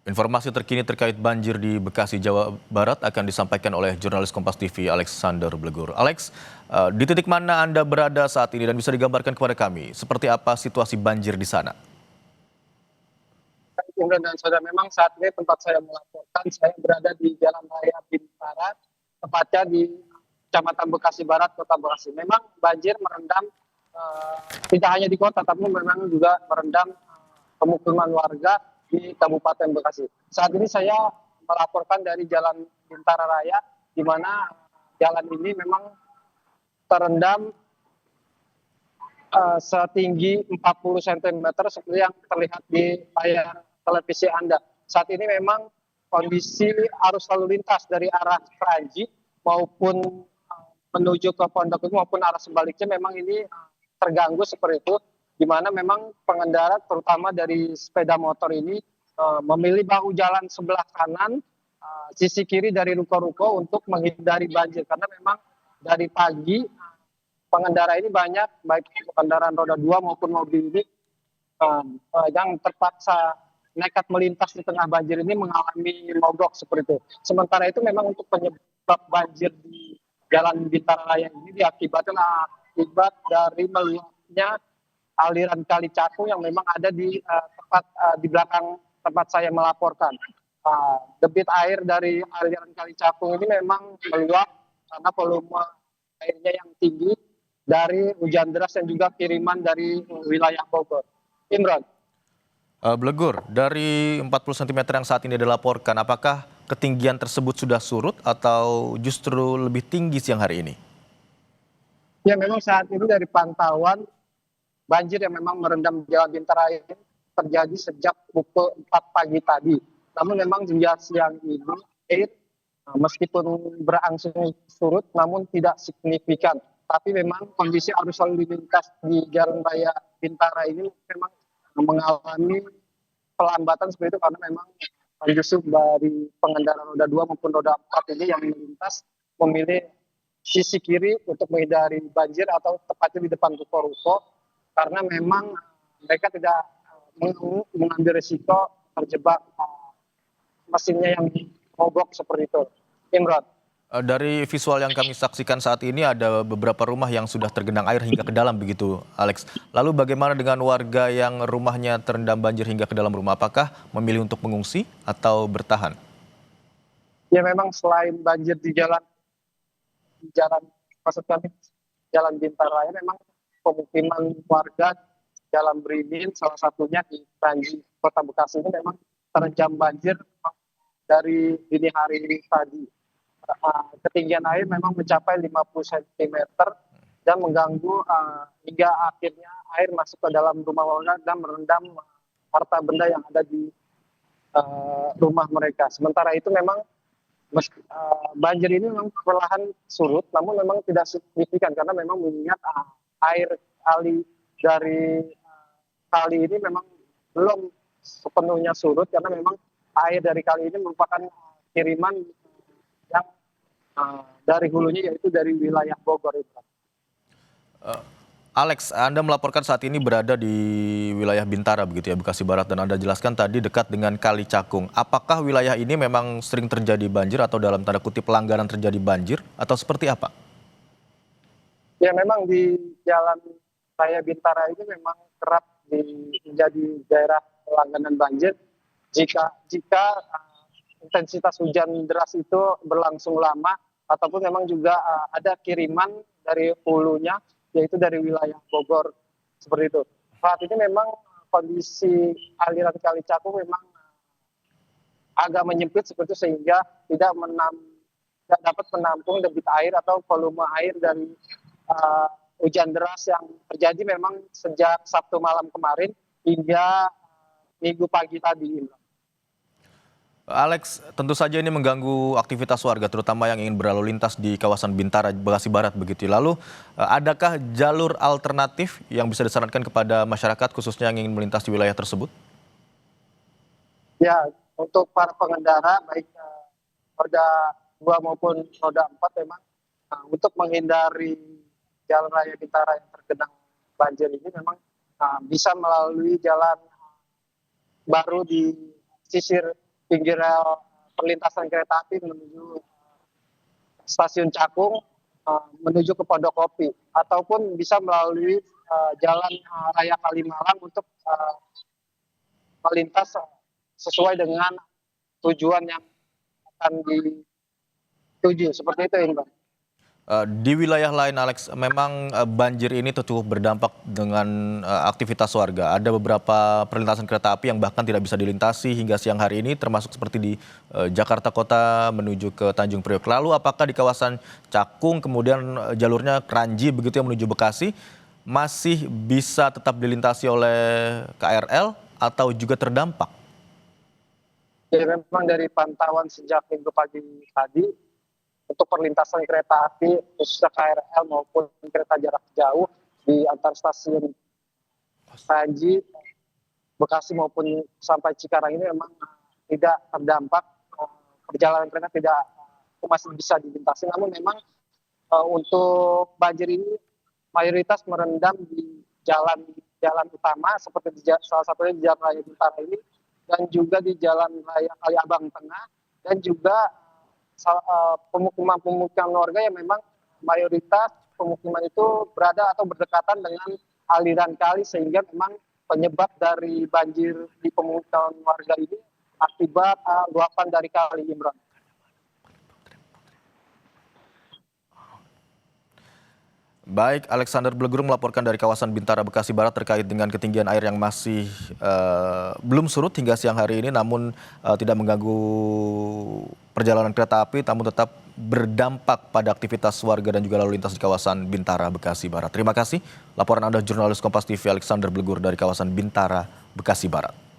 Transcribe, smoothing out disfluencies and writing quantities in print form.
Informasi terkini terkait banjir di Bekasi, Jawa Barat akan disampaikan oleh jurnalis Kompas TV Alexander Blegur. Alex, di titik mana Anda berada saat ini dan bisa digambarkan kepada kami seperti apa situasi banjir di sana? Imran dan saudara, memang saat ini tempat saya melaporkan, saya berada di Jalan Raya Bintara, tepatnya di Kecamatan Bekasi Barat, Kota Bekasi. Memang banjir merendam tidak hanya di kota, tapi memang juga merendam pemukiman warga di Kabupaten Bekasi. Saat ini saya melaporkan dari Jalan Bintara Raya, di mana jalan ini memang terendam setinggi 40 cm seperti yang terlihat di layar televisi Anda. Saat ini memang kondisi arus lalu lintas dari arah Kranji maupun menuju ke Pondok Gede maupun arah sebaliknya memang ini terganggu seperti itu, di mana memang pengendara terutama dari sepeda motor ini memilih bahu jalan sebelah kanan, sisi kiri dari ruko-ruko untuk menghindari banjir karena memang dari pagi pengendara ini banyak, baik kendaraan roda 2 maupun mobil ini yang terpaksa nekat melintas di tengah banjir ini mengalami mogok seperti itu. Sementara itu memang untuk penyebab banjir di Jalan Bintara Raya ini diakibatkan akibat dari meluapnya aliran Kali Cakung yang memang ada di di belakang tempat saya melaporkan. Debit air dari aliran Kali Cakung ini memang meluap karena volume airnya yang tinggi dari hujan deras dan juga kiriman dari wilayah Bogor. Imran. Blegur, dari 40 cm yang saat ini dilaporkan, apakah ketinggian tersebut sudah surut atau justru lebih tinggi siang hari ini? Ya memang saat ini dari pantauan banjir yang memang merendam Jalan Bintara ini terjadi sejak pukul 4 pagi tadi. Namun memang hingga siang ini air meskipun berangsur surut namun tidak signifikan. Tapi memang kondisi arus lalu lintas di Jalan Raya Bintara ini memang mengalami pelambatan seperti itu karena memang justru dari pengendara roda 2 maupun roda 4 ini yang melintas memilih sisi kiri untuk menghindari banjir atau tepatnya di depan ruko-ruko karena memang mereka tidak mengambil risiko terjebak mesinnya yang mogok seperti itu. Imran. Dari visual yang kami saksikan saat ini ada beberapa rumah yang sudah tergenang air hingga ke dalam begitu, Alex. Lalu bagaimana dengan warga yang rumahnya terendam banjir hingga ke dalam rumah? Apakah memilih untuk mengungsi atau bertahan? Ya memang selain banjir di jalan maksud kami Jalan Bintara Raya memang pemukiman warga Jalan Beringin salah satunya di Kranji Kota Bekasi ini memang terendam banjir dari dini hari ini tadi. Ketinggian air memang mencapai 50 cm dan mengganggu hingga akhirnya air masuk ke dalam rumah warga dan merendam harta benda yang ada di rumah mereka. Sementara itu memang banjir ini memang perlahan surut, namun memang tidak signifikan karena memang mengingat air kali dari kali ini memang belum sepenuhnya surut karena memang air dari kali ini merupakan kiriman yang dari hulunya yaitu dari wilayah Bogor itu. Alex, Anda melaporkan saat ini berada di wilayah Bintara begitu ya, Bekasi Barat, dan Anda jelaskan tadi dekat dengan Kali Cakung. Apakah wilayah ini memang sering terjadi banjir atau dalam tanda kutip pelanggaran terjadi banjir atau seperti apa? Ya memang di Jalan Raya Bintara ini memang kerap menjadi daerah langganan banjir jika intensitas hujan deras itu berlangsung lama ataupun memang juga ada kiriman dari hulunya yaitu dari wilayah Bogor seperti itu. Saat ini memang kondisi aliran Kali Cakung memang agak menyempit seperti itu sehingga tidak dapat menampung debit air atau volume air dari hujan deras yang terjadi memang sejak Sabtu malam kemarin hingga Minggu pagi tadi. Alex, tentu saja ini mengganggu aktivitas warga, terutama yang ingin berlalu lintas di kawasan Bintara, Bekasi Barat begitu. Lalu, adakah jalur alternatif yang bisa disarankan kepada masyarakat, khususnya yang ingin melintas di wilayah tersebut? Ya, untuk para pengendara baik roda 2 maupun roda 4 memang untuk menghindari jalan raya Bintara yang tergenang banjir ini memang bisa melalui jalan baru di sisir pinggir rel perlintasan kereta api menuju stasiun Cakung menuju ke Pondok Kopi, ataupun bisa melalui jalan raya Kalimalang untuk melintas sesuai dengan tujuan yang akan dituju. Seperti itu, Iqbal. Di wilayah lain, Alex, memang banjir ini cukup berdampak dengan aktivitas warga. Ada beberapa perlintasan kereta api yang bahkan tidak bisa dilintasi hingga siang hari ini, termasuk seperti di Jakarta Kota menuju ke Tanjung Priok. Lalu apakah di kawasan Cakung, kemudian jalurnya Kranji begitu yang menuju Bekasi, masih bisa tetap dilintasi oleh KRL atau juga terdampak? Jadi memang dari pantauan sejak minggu pagi tadi, untuk perlintasan kereta api khususnya KRL maupun kereta jarak jauh di antar stasiun Kranji, Bekasi maupun sampai Cikarang ini memang tidak terdampak. Perjalanan kereta tidak masih bisa dilintasi, namun memang untuk banjir ini mayoritas merendam di jalan utama seperti salah satunya di Jalan Raya Bintara ini, dan juga di Jalan Raya Kali Abang Tengah, dan juga pemukiman warga yang memang mayoritas pemukiman itu berada atau berdekatan dengan aliran kali, sehingga memang penyebab dari banjir di pemukiman warga ini akibat luapan dari kali, Imran. Baik, Alexander Blegur melaporkan dari kawasan Bintara, Bekasi Barat terkait dengan ketinggian air yang masih belum surut hingga siang hari ini, namun tidak mengganggu perjalanan kereta api, namun tetap berdampak pada aktivitas warga dan juga lalu lintas di kawasan Bintara, Bekasi Barat. Terima kasih laporan Anda, jurnalis Kompas TV Alexander Blegur dari kawasan Bintara, Bekasi Barat.